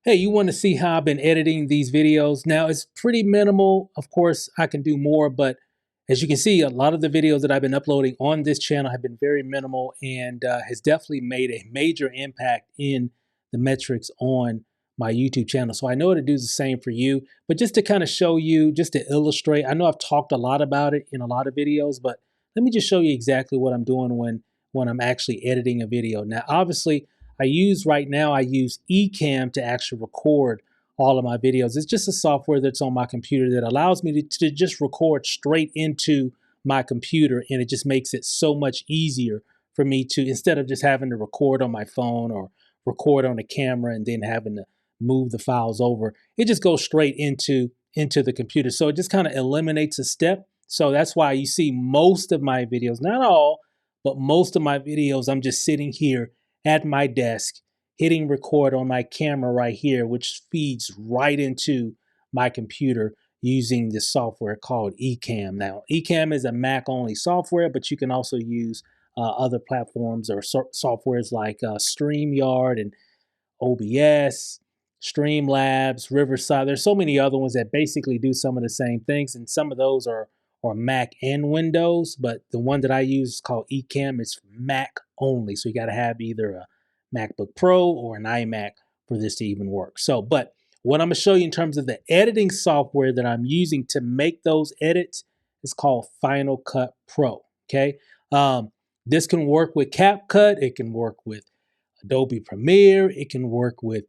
Hey, you want to see how I've been editing these videos? Now, it's pretty minimal. Of course, I can do more, but as you can see, a lot of the videos that I've been uploading on this channel have been very minimal and has definitely made a major impact in the metrics on my YouTube channel. So I know to do the same for you, but just to kind of show you, just to illustrate, I know I've talked a lot about it in a lot of videos, but let me just show you exactly what I'm doing when I'm actually editing a video. Now, obviously, I use Ecamm to actually record all of my videos. It's just a software that's on my computer that allows me to just record straight into my computer, and it just makes it so much easier for me to, instead of just having to record on my phone or record on a camera and then having to move the files over, it just goes straight into the computer. So it just kind of eliminates a step. So that's why you see most of my videos, not all, but most of my videos, I'm just sitting here at my desk, hitting record on my camera right here, which feeds right into my computer using this software called Ecamm. Now, Ecamm is a Mac-only software, but you can also use other platforms or softwares like StreamYard and OBS, Streamlabs, Riverside. There's so many other ones that basically do some of the same things, and some of those are Mac and Windows, but the one that I use is called Ecamm. It's Mac only, so you got to have either a MacBook Pro or an iMac for this to even work. So, but what I'm going to show you in terms of the editing software that I'm using to make those edits is called Final Cut Pro. Okay, this can work with CapCut. It can work with Adobe Premiere. It can work with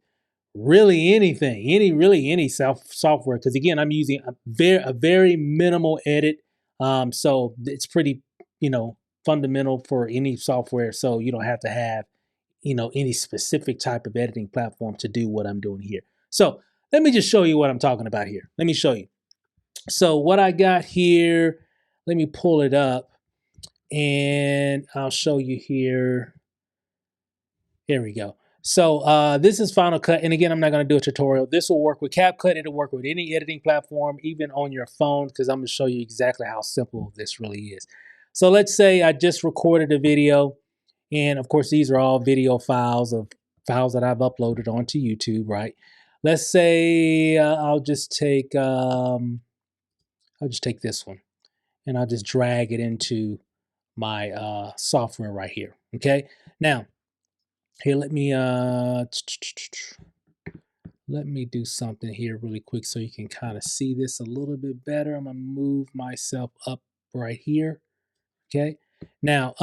really anything, any software. Because again, I'm using a very minimal edit, so it's pretty, fundamental for any software. So you don't have to have, any specific type of editing platform to do what I'm doing here. So let me just show you what I'm talking about here. Let me show you. So what I got here, let me pull it up, and I'll show you here. Here we go. So this is Final Cut. And again, I'm not going to do a tutorial. This will work with CapCut. It'll work with any editing platform, even on your phone, because I'm going to show you exactly how simple this really is. So let's say I just recorded a video. And of course, these are all video files that I've uploaded onto YouTube, right? Let's say I'll just take this one, and I'll just drag it into my software right here. Okay. Now, here, let me do something here really quick so you can kind of see this a little bit better. I'm gonna move myself up right here. Okay. Now,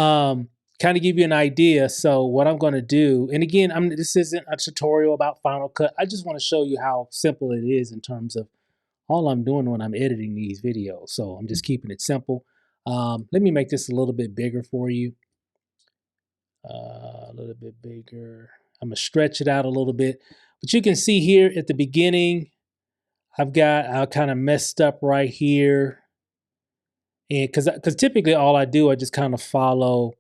kind of give you an idea. So what I'm going to do, and again, this isn't a tutorial about Final Cut. I just want to show you how simple it is in terms of all I'm doing when I'm editing these videos. So I'm just keeping it simple. Let me make this a little bit bigger for you. A little bit bigger. I'm gonna stretch it out a little bit, but you can see here at the beginning, I kind of messed up right here, and because typically all I do, I just kind of follow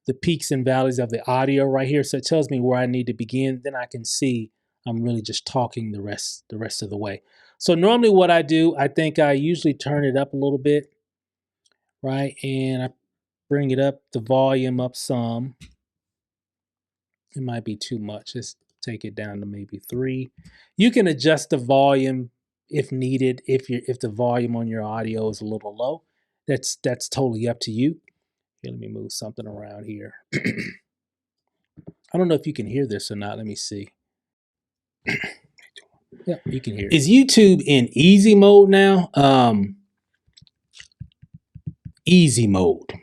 the peaks and valleys of the audio right here, so it tells me where I need to begin. Then I can see I'm really just talking the rest of the way. So normally what I do, I think I usually turn it up a little bit, right, and I bring it up, the volume up some. It might be too much. Let's take it down to maybe 3. You can adjust the volume if needed. If the volume on your audio is a little low, that's totally up to you. Here, let me move something around here. I don't know if you can hear this or not. Let me see. Yeah, you can hear it. Is YouTube in easy mode now? Easy mode.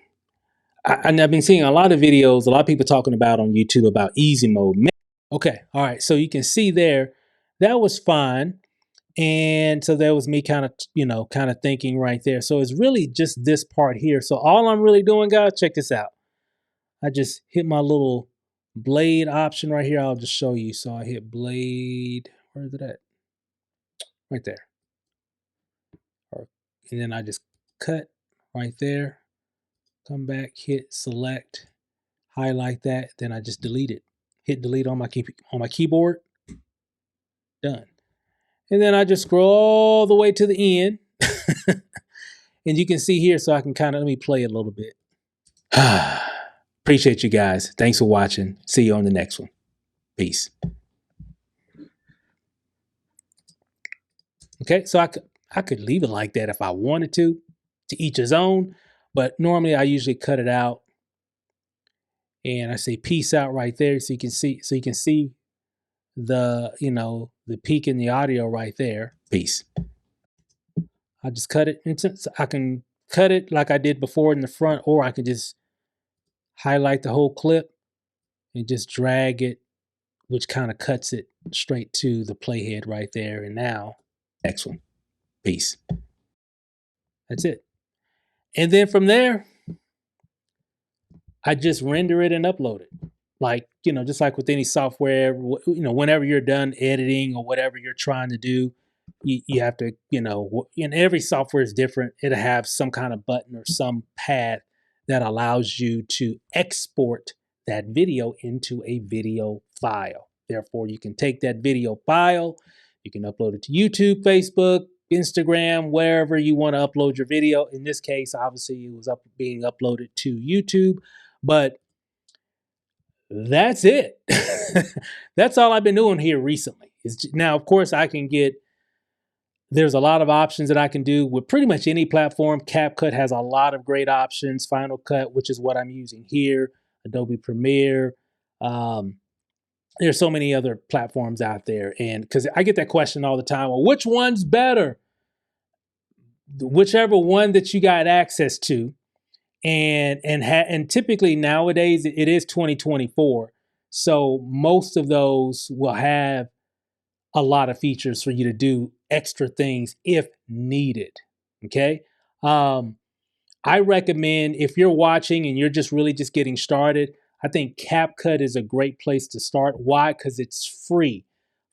And I've been seeing a lot of videos, a lot of people talking about on YouTube about easy mode. Okay, all right, so you can see there, that was fine. And so that was me kind of thinking right there. So it's really just this part here. So all I'm really doing, guys, check this out. I just hit my little blade option right here. I'll just show you. So I hit blade, where is it at? Right there. And then I just cut right there. Come back, hit select, highlight that, then I just delete it. Hit delete on my keyboard. Done. And then I just scroll all the way to the end. And you can see here, so I can let me play it a little bit. Appreciate you guys. Thanks for watching. See you on the next one. Peace. Okay, so I could leave it like that if I wanted to each his own, but normally I usually cut it out and I say peace out right there so you can see the, the peak in the audio right there. Peace. I just cut it, and since I can cut it like I did before in the front, or I can just highlight the whole clip and just drag it, which kind of cuts it straight to the playhead right there. And now, next one. Peace. That's it. And then from there, I just render it and upload it. Like, just like with any software, whenever you're done editing or whatever you're trying to do, you have to, and every software is different. It'll have some kind of button or some pad that allows you to export that video into a video file. Therefore, you can take that video file, you can upload it to YouTube, Facebook, Instagram, wherever you want to upload your video. In this case, obviously, it was being uploaded to YouTube, but that's it. That's all I've been doing here recently. Now, of course, there's a lot of options that I can do with pretty much any platform. CapCut has a lot of great options. Final Cut, which is what I'm using here, Adobe Premiere. There's so many other platforms out there. And because I get that question all the time, well, which one's better? Whichever one that you got access to. And typically nowadays it is 2024, so most of those will have a lot of features for you to do extra things if needed. Okay, I recommend, if you're watching and you're just really just getting started, I think CapCut is a great place to start. Why? Because it's free.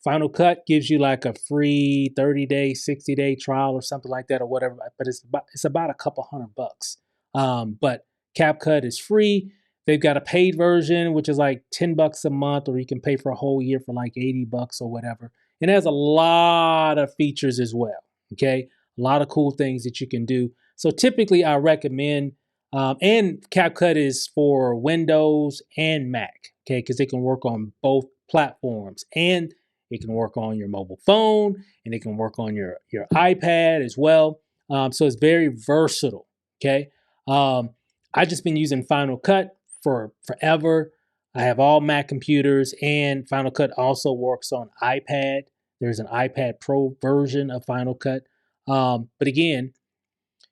Final Cut gives you like a free 30-day, 60-day trial or something like that, or whatever, but it's about a couple $100. But CapCut is free. They've got a paid version, which is like $10 a month, or you can pay for a whole year for like $80 or whatever. And it has a lot of features as well. Okay, a lot of cool things that you can do. So typically, I recommend, and CapCut is for Windows and Mac. Okay, because it can work on both platforms, and it can work on your mobile phone, and it can work on your iPad as well. So it's very versatile. Okay. I've just been using Final Cut for forever. I have all Mac computers, and Final Cut also works on iPad. There's an iPad Pro version of Final Cut. But again,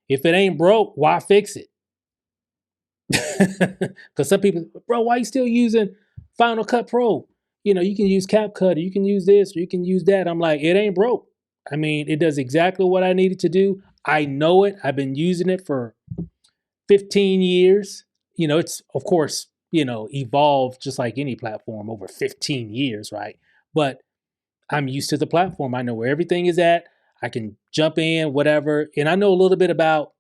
if it ain't broke, why fix it? Because some people, bro, why you still using Final Cut Pro? You can use CapCut, or you can use this, or you can use that. I'm like, it ain't broke. I mean, it does exactly what I need it to do. I know it. I've been using it for 15 years. It's, of course, evolved just like any platform over 15 years, right? But I'm used to the platform. I know where everything is at. I can jump in, whatever. And I know a little bit about,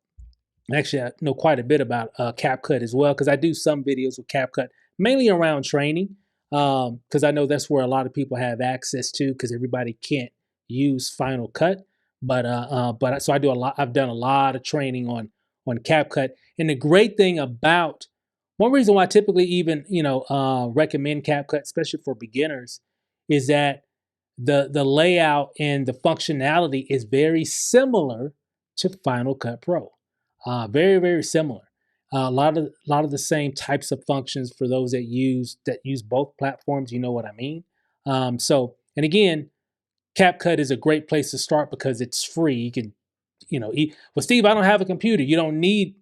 actually, I know quite a bit about CapCut as well, because I do some videos with CapCut, mainly around training, because I know that's where a lot of people have access to, because everybody can't use Final Cut. But so I do a lot. I've done a lot of training on CapCut. And the great thing about, one reason why I typically even recommend CapCut, especially for beginners, is that the layout and the functionality is very similar to Final Cut Pro. Very, very similar. A lot of the same types of functions for those that use both platforms. You know what I mean? And again, CapCut is a great place to start because it's free. You can, well, Steve, I don't have a computer. You don't need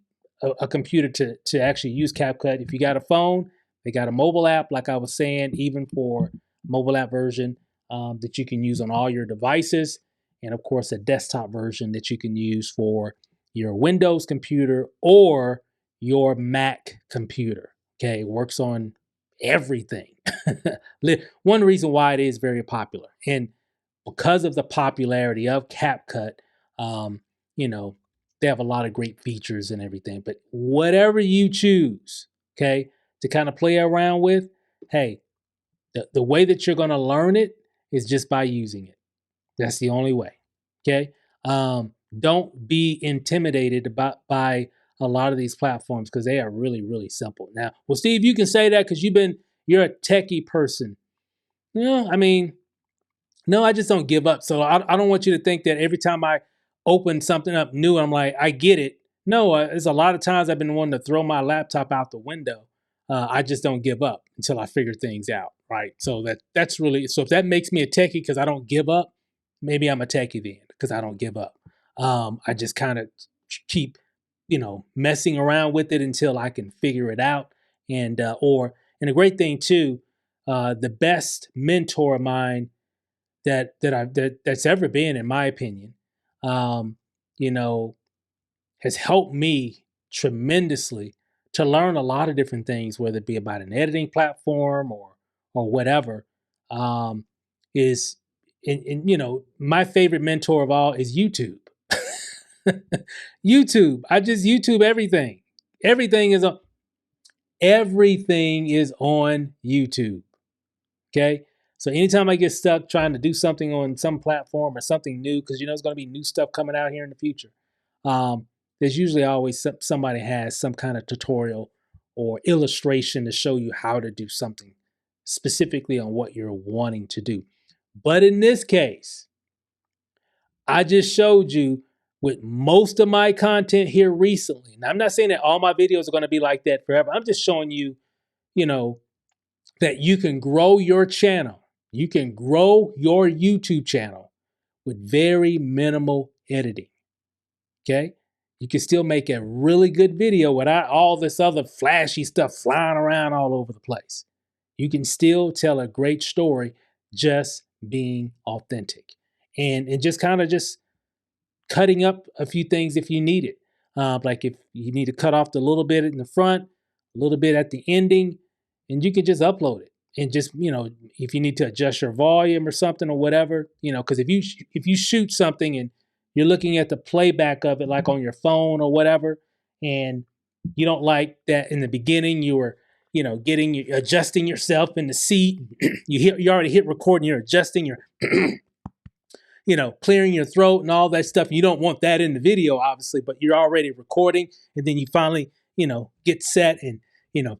a computer to actually use CapCut. If you got a phone, they got a mobile app, like I was saying, even for mobile app version that you can use on all your devices. And of course, a desktop version that you can use for your Windows computer or your Mac computer. Okay, it works on everything. One reason why it is very popular. And because of the popularity of CapCut, you know, they have a lot of great features and everything. But whatever you choose, okay, to kind of play around with, hey, the way that you're going to learn it is just by using it. That's the only way. Okay. Don't be intimidated by a lot of these platforms because they are really, really simple. Now, well, Steve, you can say that because you're a techie person. Yeah, I mean, No, I just don't give up. So I don't want you to think that every time I open something up new, I'm like, I get it. No, there's a lot of times I've been wanting to throw my laptop out the window. I just don't give up until I figure things out, right? So that's really, so if that makes me a techie because I don't give up, maybe I'm a techie then because I don't give up. I just kind of keep, messing around with it until I can figure it out. And a great thing too, the best mentor of mine that's ever been, in my opinion, um, you know, has helped me tremendously to learn a lot of different things, whether it be about an editing platform or whatever. Um, is my favorite mentor of all is YouTube. YouTube. I just YouTube everything. Everything is on. Everything is on YouTube. Okay. So anytime I get stuck trying to do something on some platform or something new, because there's going to be new stuff coming out here in the future, um, there's usually always somebody has some kind of tutorial or illustration to show you how to do something specifically on what you're wanting to do. But in this case, I just showed you with most of my content here recently. Now, I'm not saying that all my videos are going to be like that forever. I'm just showing you, you know, that you can grow your channel. You can grow your YouTube channel with very minimal editing. Okay. You can still make a really good video without all this other flashy stuff flying around all over the place. You can still tell a great story just being authentic and just kind of just cutting up a few things if you need it. Like if you need to cut off the little bit in the front, a little bit at the ending, and you can just upload it. And just if you need to adjust your volume or something or whatever, because if you shoot something and you're looking at the playback of it like on your phone or whatever, and you don't like that in the beginning you were adjusting yourself in the seat, you already hit record and you're adjusting your clearing your throat and all that stuff. You don't want that in the video, obviously, but you're already recording. And then you finally, get set and,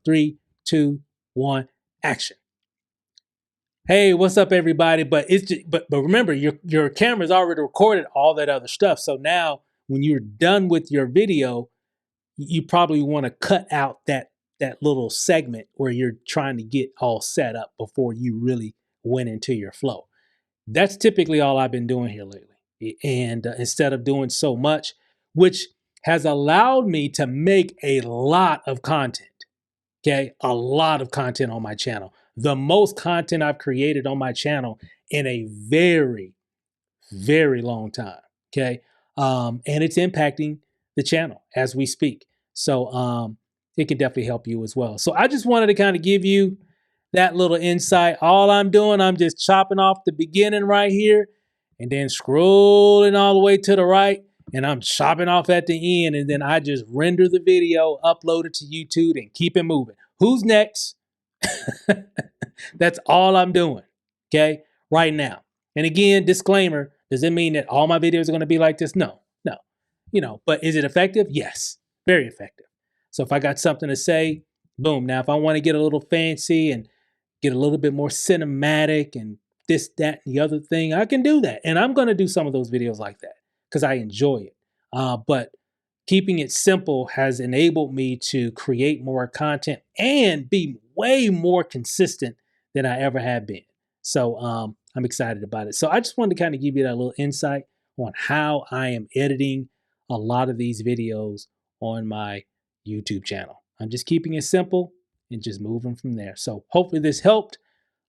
3, 2, 1, action. Hey, what's up, everybody? But it's just, but remember, your camera's already recorded all that other stuff. So now when you're done with your video, you probably want to cut out that little segment where you're trying to get all set up before you really went into your flow. That's typically all I've been doing here lately. And instead of doing so much, which has allowed me to make a lot of content. Okay. A lot of content on my channel. The most content I've created on my channel in a very, very long time. Okay. And it's impacting the channel as we speak. So it can definitely help you as well. So I just wanted to kind of give you that little insight. All I'm doing, I'm just chopping off the beginning right here and then scrolling all the way to the right. And I'm chopping off at the end. And then I just render the video, upload it to YouTube and keep it moving. Who's next? That's all I'm doing. Okay. Right now. And again, disclaimer, does it mean that all my videos are going to be like this? No, no. But is it effective? Yes, very effective. So if I got something to say, boom. Now, if I want to get a little fancy and get a little bit more cinematic and this, that, and the other thing, I can do that. And I'm going to do some of those videos like that because I enjoy it. But keeping it simple has enabled me to create more content and be way more consistent than I ever have been. So I'm excited about it. So I just wanted to kind of give you that little insight on how I am editing a lot of these videos on my YouTube channel. I'm just keeping it simple and just moving from there. So hopefully this helped.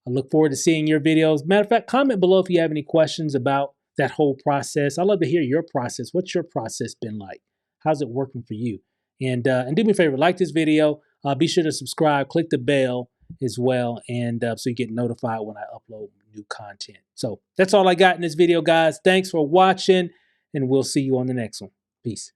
I look forward to seeing your videos. Matter of fact, comment below if you have any questions about that whole process. I'd love to hear your process. What's your process been like? How's it working for you? And do me a favor, like this video. Be sure to subscribe, click the bell as well, and so you get notified when I upload new content. So that's all I got in this video, guys. Thanks for watching, and we'll see you on the next one. Peace.